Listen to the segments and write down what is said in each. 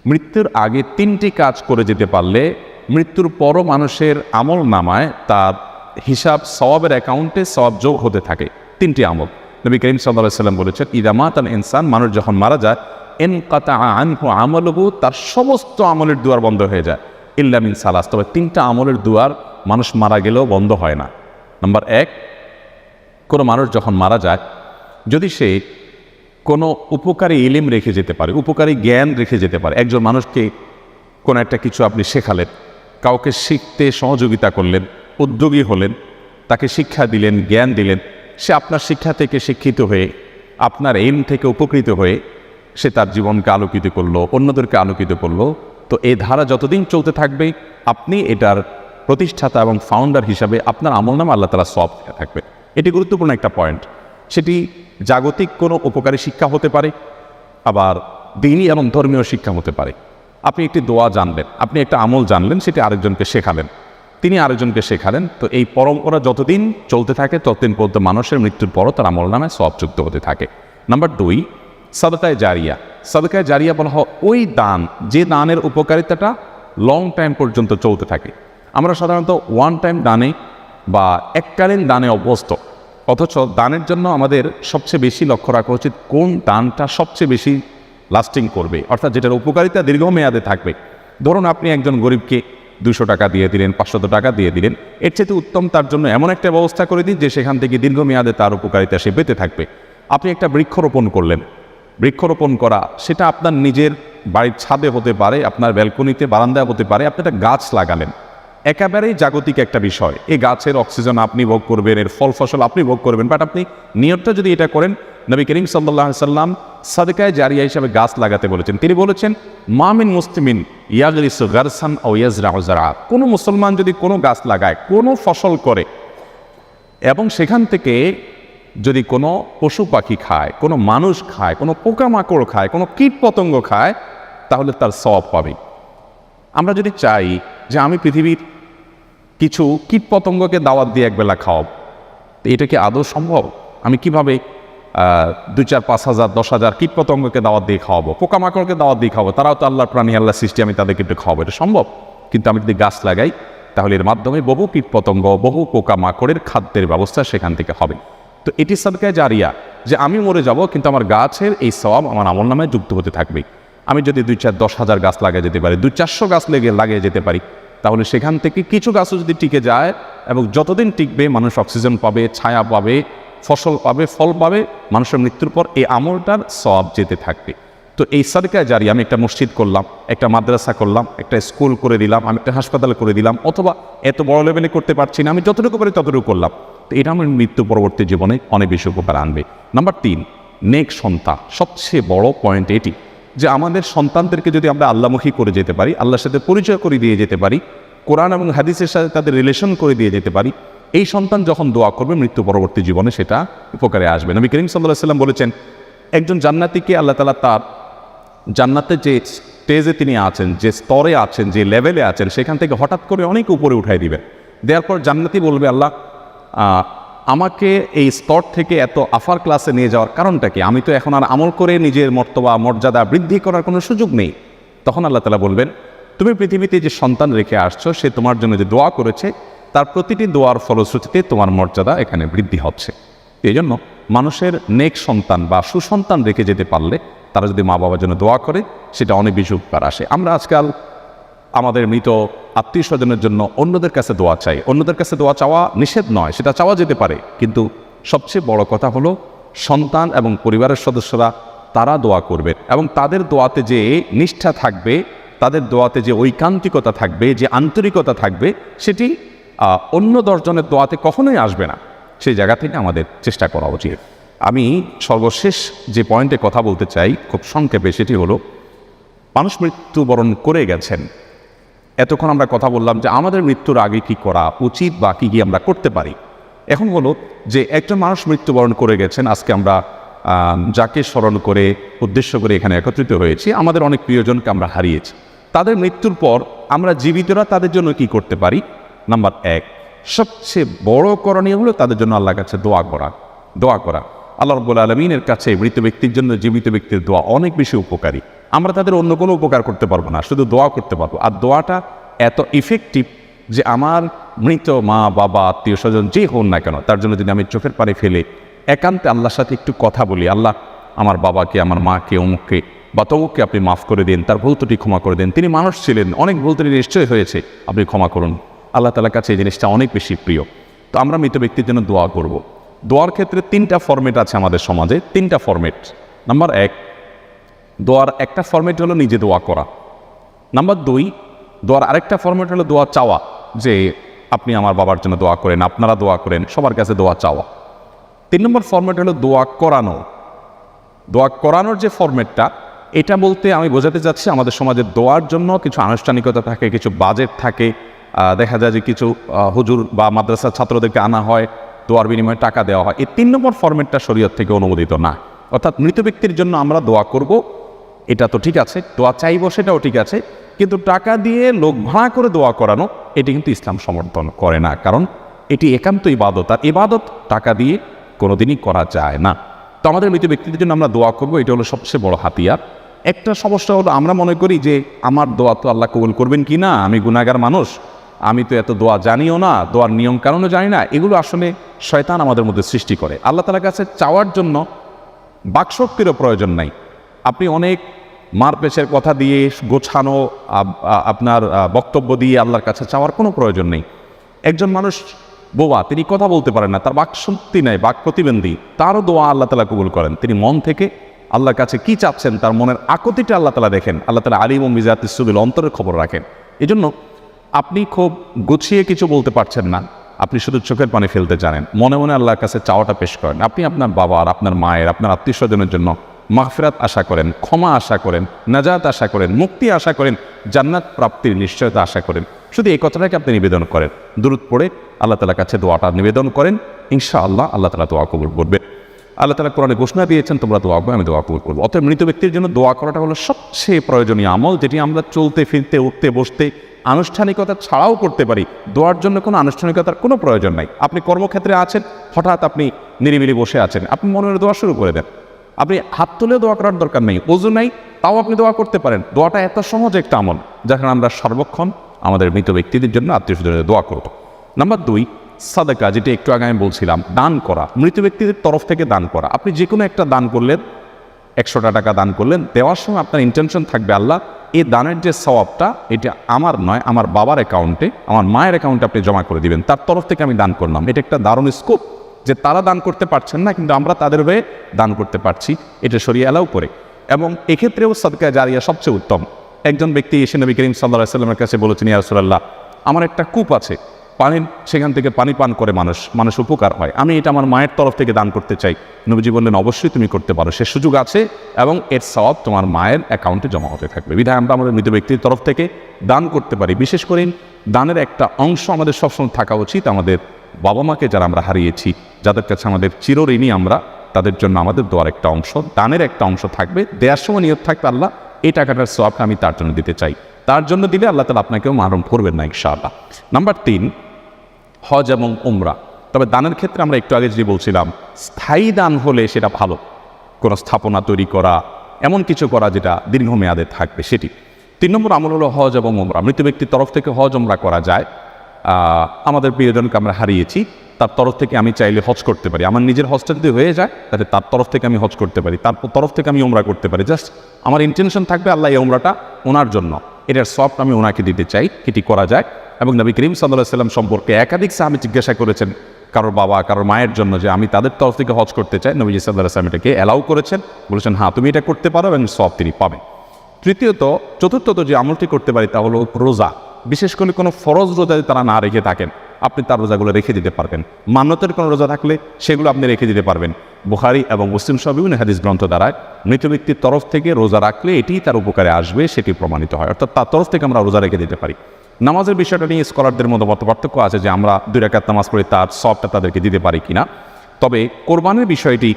মৃত্যুর আগে 3টি কাজ করে যেতে পারলে মৃত্যুর পরও মানুষের আমল নামায় তার হিসাব সওয়াবের অ্যাকাউন্টে সওয়াব যোগ হতে থাকে। 3টি আমল নবী করিম সাল্লাল্লাহু আলাইহি ওয়াসাল্লাম বলেছেন, ইযা মাতাল ইনসান, মানুষ যখন মারা যায়, ইনকাতা আনহু আমালুহু, তার সমস্ত আমলের দুয়ার বন্ধ হয়ে যায়, ইল্লা মিন সালাস, তবে 3টা আমলের দুয়ার মানুষ মারা গেলেও বন্ধ হয় না। নাম্বার 1, কোনো মানুষ যখন মারা যায়, যদি সে কোনো উপকারী ইলম রেখে যেতে পারে, উপকারী জ্ঞান রেখে যেতে পারে। একজন মানুষকে কোনো একটা কিছু আপনি শেখালেন, কাউকে শিখতে সহযোগিতা করলেন, উদ্যোগী হলেন, তাকে শিক্ষা দিলেন, জ্ঞান দিলেন, সে আপনার শিক্ষা থেকে শিক্ষিত হয়ে, আপনার ইলম থেকে উপকৃত হয়ে সে তার জীবনকে আলোকিত করলো, অন্যদেরকে আলোকিত করলো, তো এই ধারা যতদিন চলতে থাকবে আপনি এটার প্রতিষ্ঠাতা এবং ফাউন্ডার হিসাবে আপনার আমলনামা আল্লাহ তাআলা সওয়াব দিয়ে থাকবে। এটি গুরুত্বপূর্ণ একটা পয়েন্ট। সেটি জাগতিক কোনো উপকারী শিক্ষা হতে পারে, আবার দ্বীনি এবং ধর্মীয় শিক্ষা হতে পারে। আপনি একটি দোয়া জানলেন, আপনি একটা আমল জানলেন, সেটি আরেকজনকে শেখালেন, তিনি আরেকজনকে শেখালেন, তো এই পরম্পরা যতদিন চলতে থাকে ততদিন পর্যন্ত মানুষের মৃত্যুর পরও তার আমলনামায় সওয়াব যুক্ত হতে থাকে। নাম্বার 2, সাদকায়ে জারিয়া। সাদকায়ে জারিয়া বলা হয় ওই দান, যে দানের উপকারিতাটা লং টাইম পর্যন্ত চলতে থাকে। আমরা সাধারণত ওয়ান টাইম দানে বা এককালীন দানে অভ্যস্ত, অথচ দানের জন্য আমাদের সবচেয়ে বেশি লক্ষ্য রাখা উচিত কোন দানটা সবচেয়ে বেশি লাস্টিং করবে, অর্থাৎ যেটার উপকারিতা দীর্ঘমেয়াদে থাকবে। ধরুন আপনি একজন গরিবকে 200 টাকা দিয়ে দিলেন, 500 টাকা দিয়ে দিলেন, এর চেয়ে উত্তম তার জন্য এমন একটা ব্যবস্থা করে দিন যে সেখান থেকে দীর্ঘমেয়াদে তার উপকারিতা সে পেতে থাকবে। আপনি একটা বৃক্ষরোপণ করলেন, বৃক্ষরোপণ করা সেটা আপনার নিজের বাড়ির ছাদে হতে পারে, আপনার ব্যালকনিতে, বারান্দায় হতে পারে। আপনি একটা গাছ লাগালেন, একেবারেই জাগতিক একটা বিষয়। এই গাছের অক্সিজেন আপনি ভোগ করবেন, এর ফল ফসল আপনি ভোগ করবেন, বাট আপনি নিয়তটা যদি এটা করেন, নবী করিম সাল্লাল্লাহু আলাইহি সাল্লাম সাদকায়ে জারিয়া হিসাবে গাছ লাগাতে বলেছেন। তিনি বলেছেন, মা মিন মুসলিমিন ইয়াগরিসু গারসান আও ইয়াজরাউ যারআ, কোনো মুসলমান যদি কোনো গাছ লাগায়, কোনো ফসল করে, এবং সেখান থেকে যদি কোনো পশু পাখি খায়, কোনো মানুষ খায়, কোনো পোকামাকড় খায়, কোনো কীট পতঙ্গ খায়, তাহলে তার সওয়াব পাবে। আমরা যদি চাই যে আমি পৃথিবীর কিছু কীট পতঙ্গকে দাওয়াত দিয়ে একবেলা খাওয়াব, তো এটা কি আদৌ সম্ভব? আমি কিভাবে 2, 4, 5 হাজার 10 হাজার কীট পতঙ্গকে দাওয়াত দিয়ে খাওয়াবো, পোকামাকড়কে দাওয়াত দিয়ে খাওয়াবো? তারাও তো আল্লাহর প্রাণী, আল্লাহ সৃষ্টি, আমি তাদেরকে একটু খাওয়াবো, এটা সম্ভব? কিন্তু আমি যদি গাছ লাগাই, তাহলে এর মাধ্যমে বহু কীট পতঙ্গ, বহু পোকামাকড়ের খাদ্যের ব্যবস্থা সেখান থেকে হবে। তো এটি সাদকায়ে জারিয়া, যে আমি মরে যাব কিন্তু আমার গাছের এই সওয়াব আমার আমলনামায় যুক্ত হতে থাকবে। আমি যদি 2, 4, 10 হাজার গাছ লাগিয়ে যেতে পারি, 200-400 গাছ লাগিয়ে যেতে পারি, তাহলে সেখান থেকে কিছু গাছও যদি টিকে যায়, এবং যতদিন টিকবে মানুষ অক্সিজেন পাবে, ছায়া পাবে, ফসল পাবে, ফল পাবে, মানুষের মৃত্যুর পর এই আমলটার সওয়াব যেতে থাকবে। তো এই সাদকায়ে জারিয়া, আমি একটা মসজিদ করলাম, একটা মাদ্রাসা করলাম, একটা স্কুল করে দিলাম, আমি একটা হাসপাতাল করে দিলাম, অথবা এত বড় লেভেলে করতে পারছি না, আমি যতটুকু পারি ততটুকু করলাম, তো এটা আমার মৃত্যু পরবর্তী জীবনে অনেক বেশি উপকার আনবে। নাম্বার 3, নেক সন্তান। সবচেয়ে বড় পয়েন্ট এটি যে আমাদের সন্তানদেরকে যদি আমরা আল্লাহমুখী করে যেতে পারি, আল্লাহর সাথে পরিচয় করে দিয়ে যেতে পারি, কোরআন এবং হাদিসের সাথে তাদের রিলেশন করে দিয়ে যেতে পারি, এই সন্তান যখন দোয়া করবে মৃত্যু পরবর্তী জীবনে সেটা উপকারে আসবে। নবী করিম সাল্লাল্লাহু আলাইহি সাল্লাম বলেছেন, একজন জান্নাতীকে আল্লাহ তাআলা তার জান্নাতের যে স্টেজে তিনি আছেন, যে স্তরে আছেন, যে লেভেলে আছেন, সেখান থেকে হঠাৎ করে অনেক উপরে উঠাই দিবেন। দেওয়ার পর জান্নাতি বলবে, আল্লাহ আমাকে এই স্তর থেকে এত আফার ক্লাসে নিয়ে যাওয়ার কারণটা কি? আমি তো এখন আর আমল করে নিজের মর্তবা মর্যাদা বৃদ্ধি করার কোনো সুযোগ নেই। তখন আল্লাহ তাআলা বলবেন, তুমি পৃথিবীতে যে সন্তান রেখে আসছো, সে তোমার জন্য যে দোয়া করেছে, তার প্রতিটি দোয়ার ফলশ্রুতিতে তোমার মর্যাদা এখানে বৃদ্ধি হচ্ছে। এই জন্য মানুষের নেক সন্তান বা সুসন্তান রেখে যেতে পারলে, তারা যদি মা বাবার জন্য দোয়া করে, সেটা অনেক বেশি উপকার আসে। আমরা আজকাল আমাদের মৃত আত্মীয় স্বজনের জন্য অন্যদের কাছে দোয়া চাই। অন্যদের কাছে দোয়া চাওয়া নিষেধ নয়, সেটা চাওয়া যেতে পারে, কিন্তু সবচেয়ে বড় কথা হলো সন্তান এবং পরিবারের সদস্যরা তারা দোয়া করবে, এবং তাদের দোয়াতে যে নিষ্ঠা থাকবে, তাদের দোয়াতে যে ঐকান্তিকতা থাকবে, যে আন্তরিকতা থাকবে, সেটি অন্য 10 জনের দোয়াতে কখনোই আসবে না। সেই জায়গা থেকে আমাদের চেষ্টা করা উচিত। আমি সর্বশেষ যে পয়েন্টে কথা বলতে চাই খুব সংক্ষেপে, সেটি হলো মানুষ মৃত্যুবরণ করে গেছেন। এতক্ষণ আমরা কথা বললাম যে আমাদের মৃত্যুর আগে কি করা উচিত বা কী আমরা করতে পারি। এখন হলো যে একজন মানুষ মৃত্যুবরণ করে গেছেন, আজকে আমরা যাকে স্মরণ করে উদ্দেশ্য করে এখানে একত্রিত হয়েছি, আমাদের অনেক প্রিয়জনকে আমরা হারিয়েছি। তাদের মৃত্যুর পর আমরা জীবিতরা তাদের জন্য কি করতে পারি? নাম্বার 1, সবচেয়ে বড় করণীয় হলো তাদের জন্য আল্লাহর কাছে দোয়া করা। আল্লাহ রাব্বুল আলামিনের কাছে মৃত ব্যক্তির জন্য জীবিত ব্যক্তির দোয়া অনেক বেশি উপকারী। আমরা তাদের অন্য কোনো উপকার করতে পারবো না, শুধু দোয়া করতে পারবো। আর দোয়াটা এত ইফেক্টিভ যে আমার মৃত মা বাবা আত্মীয় স্বজন যে হন না কেন, তার জন্য যদি আমি চোখের পানি ফেলে একান্তে আল্লাহর সাথে একটু কথা বলি, আল্লাহ আমার বাবাকে, আমার মাকে, অমুককে বা তমুককে আপনি মাফ করে দিন, তার ভুল ত্রুটি ক্ষমা করে দিন, তিনি মানুষ ছিলেন, অনেক ভুল ত্রুটি নিশ্চয় হয়েছে, আপনি ক্ষমা করুন, আল্লাহ তাআলার কাছে এই জিনিসটা অনেক বেশি প্রিয়। তো আমরা মৃত ব্যক্তির জন্য দোয়া করব। দোয়ার ক্ষেত্রে 3টা ফরম্যাট আছে আমাদের সমাজে, 3টা ফরম্যাট। নাম্বার 1, দোয়ার একটা ফরম্যাট হলো নিজে দোয়া করা। নাম্বার 2, দোয়ার আরেকটা ফরম্যাট হলো দোয়া চাওয়া, যে আপনি আমার বাবার জন্য দোয়া করেন, আপনারা দোয়া করেন, সবার কাছে দোয়া চাওয়া। 3 নম্বর ফরম্যাট হলো দোয়া করানো। দোয়া করানোর যে ফরম্যাটটা, এটা বলতে আমি বোঝাতে চাচ্ছি আমাদের সমাজে দোয়ার জন্য কিছু আনুষ্ঠানিকতা থাকে, কিছু বাজেট থাকে, দেখা যায় যে কিছু হুজুর বা মাদ্রাসার ছাত্রদেরকে আনা হয়, দোয়ার বিনিময়ে টাকা দেওয়া হয়। এই 3 নম্বর ফরম্যাটটা শরীয়ত থেকে অনুমোদিত না। অর্থাৎ মৃত ব্যক্তির জন্য আমরা দোয়া করব, এটা তো ঠিক আছে, দোয়া চাইব সেটাও ঠিক আছে, কিন্তু টাকা দিয়ে লোক ভাড়া করে দোয়া করানো এটি কিন্তু ইসলাম সমর্থন করে না, কারণ এটি একান্ত ইবাদত, আর ইবাদত টাকা দিয়ে কোনোদিনই করা যায় না। তো আমাদের মৃত ব্যক্তিদের জন্য আমরা দোয়া করব, এটা হলো সবচেয়ে বড় হাতিয়ার। একটা সমস্যা হলো আমরা মনে করি যে আমার দোয়া তো আল্লাহ কবুল করবেন কি না, আমি গুনাহগার মানুষ, আমি তো এত দোয়া জানিও না, দোয়ার নিয়ম কানুনও জানি না। এগুলো আসলে শয়তান আমাদের মধ্যে সৃষ্টি করে। আল্লাহ তাআলার কাছে চাওয়ার জন্য বাকশক্তিরও প্রয়োজন নাই। আপনি অনেক মারপেচের কথা দিয়ে গোছানো আপনার বক্তব্য দিয়ে আল্লাহর কাছে চাওয়ার কোনো প্রয়োজন নেই। একজন মানুষ বোবা, তিনি কথা বলতে পারেন না, তার বাকশক্তি নেই, বাক প্রতিবন্ধী, তারও দোয়া আল্লাহ তাআলা কবুল করেন। তিনি মন থেকে আল্লাহর কাছে কি চাচ্ছেন, তার মনের আকুতিটা আল্লাহ তাআলা দেখেন। আল্লাহ তাআলা আলিম ও বিযাতিস সুদূর, অন্তরের খবর রাখেন। এজন্য আপনি খুব গুছিয়ে কিছু বলতে পারছেন না, আপনি শুধু চোখের পানি ফেলতে জানেন, মনে মনে আল্লাহর কাছে চাওয়াটা পেশ করেন। আপনি আপনার বাবার, আপনার মায়ের, আপনার আত্মীয় স্বজনের জন্য মাগফিরাত আশা করেন, ক্ষমা আশা করেন, নাজাত আশা করেন, মুক্তি আশা করেন, জান্নাত প্রাপ্তির নিশ্চয়তা আশা করেন। শুধু এই কথাটাকে আপনি নিবেদন করেন, দুরূদ পড়ে আল্লাহ তাআলার কাছে দোয়াটা নিবেদন করেন, ইনশাআল্লাহ আল্লাহ তাআলা দোয়া কবুল করবে। আল্লাহ তাআলা কোরআনে ঘোষণা দিয়েছেন, তোমরা দোয়া করবে, আমি দোয়া কবুল করবো। অতএব মৃত ব্যক্তির জন্য দোয়া করাটা হলো সবচেয়ে প্রয়োজনীয় আমল, যেটি আমরা চলতে ফিরতে, উঠতে বসতে, আনুষ্ঠানিকতা ছাড়াও করতে পারি। দোয়ার জন্য কোনো আনুষ্ঠানিকতার কোনো প্রয়োজন নাই। আপনি কর্মক্ষেত্রে আছেন, হঠাৎ আপনি নিরিবিলি বসে আছেন, আপনি মনের দোয়া শুরু করে দেন। আপনি হাত তুলেও দোয়া করার দরকার নেই, ওযু নাই, তাও আপনি দোয়া করতে পারেন। দোয়াটা এত সহজ একটা আমল, যখন আমরা সর্বক্ষণ আমাদের মৃত ব্যক্তিদের জন্য, আত্মীয় স্বজনের দোয়া করব। নাম্বার 2, সাদাকা, যেটা একটু আগে আমি বলছিলাম, দান করা, মৃত ব্যক্তিদের তরফ থেকে দান করা। আপনি যে কোনো একটা দান করলেন, 100টা টাকা দান করলেন, দেওয়ার সময় আপনার ইন্টেনশন থাকবে, আল্লাহ এই দানের যে সওয়াবটা, এটা আমার নয়, আমার বাবার অ্যাকাউন্টে, আমার মায়ের অ্যাকাউন্টে আপনি জমা করে দিবেন, তার তরফ থেকে আমি দান করলাম। এটা একটা দারুণ স্কোপ, যে তারা দান করতে পারছেন না, কিন্তু আমরা তাদের হয়ে দান করতে পারছি, এটা শরীয়ত অ্যালাউ করে। এবং এক্ষেত্রেও সাদকা জারিয়া সবচেয়ে উত্তম। একজন ব্যক্তি এসে নবী করিম সাল্লাল্লাহু আলাইহি ওয়াসাল্লামের কাছে বলেছেন, ইয়া রাসূলুল্লাহ, আমার একটা কূপ আছে, পানির, সেখান থেকে পানি পান করে মানুষ উপকার হয়, আমি এটা আমার মায়ের তরফ থেকে দান করতে চাই। নবীজি বললেন, অবশ্যই তুমি করতে পারো, সে সুযোগ আছে, এবং এর সওয়াব তোমার মায়ের অ্যাকাউন্টে জমা হতে থাকবে। বিধায় আমরা আমাদের মৃত ব্যক্তির তরফ থেকে দান করতে পারি। বিশেষ করে দানের একটা অংশ আমাদের সবসময় থাকা উচিত আমাদের বাবা মাকে, যারা আমরা হারিয়েছি, যাদের কাছে আমাদের চিরঋণী আমরা, তাদের জন্য আমাদের দোয়ার একটা অংশ, দানের একটা অংশ থাকবে। দেওয়ার সময় নিয়ত থাকবে, আল্লাহ এই টাকাটার সওয়াবটা আমি তার জন্য দিতে চাই। তার জন্য দিলে আল্লাহ তাআলা আপনাকেও মাহরুম করবেন না ইনশাআল্লাহ। নাম্বার 3, হজ এবং উমরা। তবে দানের ক্ষেত্রে আমরা একটু আগে যে বলছিলাম, স্থায়ী দান হলে সেটা ভালো, কোনো স্থাপনা তৈরি করা, এমন কিছু করা যেটা দীর্ঘমেয়াদে থাকবে, সেটি। 3 নম্বর আমল হলো হজ এবং উমরা। মৃত ব্যক্তির তরফ থেকে হজ উমরা করা যায়। আমাদের প্রিয়জনকে আমরা হারিয়েছি, তার তরফ থেকে আমি চাইলে হজ করতে পারি। আমার নিজের হজটা যদি হয়ে যায়, তাহলে তার তরফ থেকে আমি হজ করতে পারি, তার তরফ থেকে আমি উমরা করতে পারি। জাস্ট আমার ইন্টেনশন থাকবে, আল্লাহ এই উমরাটা ওনার জন্য, এটার সওয়াবটা আমি ওনাকে দিতে চাই, এটি করা যায়। এবং নবী করিম সাল্লাল্লাহু আলাইহি ওয়াসাল্লাম সম্পর্কে একাধিক সাহাবী জিজ্ঞাসা করেছেন কারোর বাবা, কারোর মায়ের জন্য, যে আমি তাদের তরফ থেকে হজ করতে চাই। নবী সাল্লাল্লাহু আলাইহি ওয়াসাল্লাম এটাকে অ্যালাউ করেছেন, বলেছেন হ্যাঁ তুমি এটা করতে পারো এবং সওয়াব তিনি পাবেন। চতুর্থত যে আমলটি করতে পারি তা হলো রোজা। বিশেষ করে কোনো ফরজ রোজা যদি তারা না রেখে থাকেন, আপনি তার রোজাগুলো রেখে দিতে পারবেন। মান্যতের কোনো রোজা থাকলে সেগুলো আপনি রেখে দিতে পারবেন। বুখারী এবং মুসলিম সহ বিভিন্ন হাদিস গ্রন্থ দ্বারায় মৃত ব্যক্তির তরফ থেকে রোজা রাখলে এটি তার উপকারে আসবে, সেটি প্রমাণিত হয়। অর্থাৎ তার তরফ থেকে আমরা রোজা রেখে দিতে পারি। নামাজের বিষয়টা নিয়ে স্কলারদের মধ্যে মত পার্থক্য আছে, যে আমরা 2 রাকাত নামাজ পড়ে তার সওয়াবটা তাদেরকে দিতে পারি কিনা। তবে কোরবানির বিষয়টি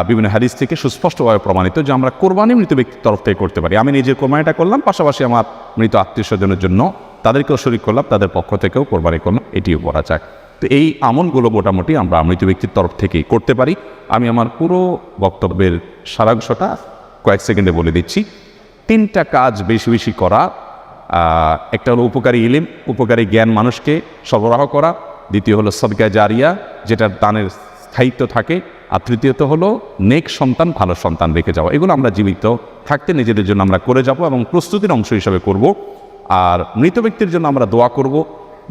বিভিন্ন হাদিস থেকে সুস্পষ্টভাবে প্রমাণিত, যে আমরা কোরবানি মৃত ব্যক্তির তরফ থেকে করতে পারি। আমি নিজের কোরবানিটা করলাম, পাশাপাশি আমার মৃত আত্মীয় স্বজনের জন্য তাদেরকেও শরীক করলাম, তাদের পক্ষ থেকেও কোরবানি করলাম, এটিও করা যায়। তো এই আমলগুলো মোটামুটি আমরা মৃত ব্যক্তির তরফ থেকেই করতে পারি। আমি আমার পুরো বক্তব্যের সারাংশটা কয়েক সেকেন্ডে বলে দিচ্ছি। তিনটা কাজ বেশি বেশি করা। একটা হলো উপকারী ইলিম, উপকারী জ্ঞান মানুষকে সরবরাহ করা। দ্বিতীয় হলো সদকা জারিয়া, যেটার দানের স্থায়িত্ব থাকে। আর তৃতীয়ত হলো নেক সন্তান, ভালো সন্তান রেখে যাওয়া। এগুলো আমরা জীবিত থাকতে নিজেদের জন্য আমরা করে যাব এবং প্রস্তুতির অংশ হিসাবে করব। আর মৃত ব্যক্তির জন্য আমরা দোয়া করব,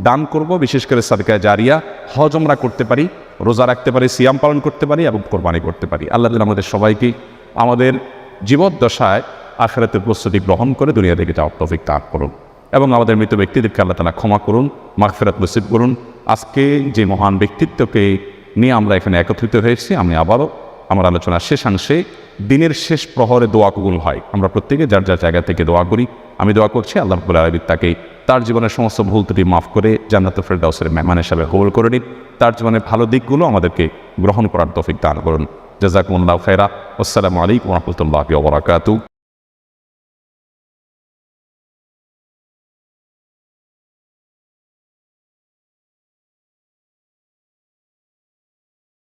দান করব, বিশেষ করে সদকা জারিয়া। হজ আমরা করতে পারি, রোজা রাখতে পারি, সিয়াম পালন করতে পারি এবং কোরবানি করতে পারি। আল্লাহ তাআলা আমাদের সবাইকে আমাদের জীবদ্দশায় আখিরাতের প্রস্তুতি গ্রহণ করে দুনিয়া থেকে যাওয়ার তৌফিক দান করুন এবং আমাদের মৃত ব্যক্তিদেরকে আল্লাহ তাআলা ক্ষমা করুন, মাগফিরাত নসিব করুন। আজকে যে মহান ব্যক্তিত্বকে নিয়ে আমরা এখানে একত্রিত হয়েছি, আমি আবারও আমার আলোচনার শেষাংশে দিনের শেষ প্রহরে দোয়া কবুল হয়, আমরা প্রত্যেকে যার যার জায়গা থেকে দোয়া করি। আমি দোয়া করছি আল্লাহ রাব্বুল আলামিন তাকে তার জীবনের সমস্ত ভুল ত্রুটি মাফ করে জান্নাতুল ফেরদাউসের মেহমান হিসাবে কবুল করে নিন। তার জীবনের ভালো দিকগুলো আমাদেরকে গ্রহণ করার তৌফিক দান করুন। জাযাকুমুল্লাহু খায়রা। আসসালামু আলাইকুম ওয়া রাহমাতুল্লাহি ওয়া বারাকাতুহু।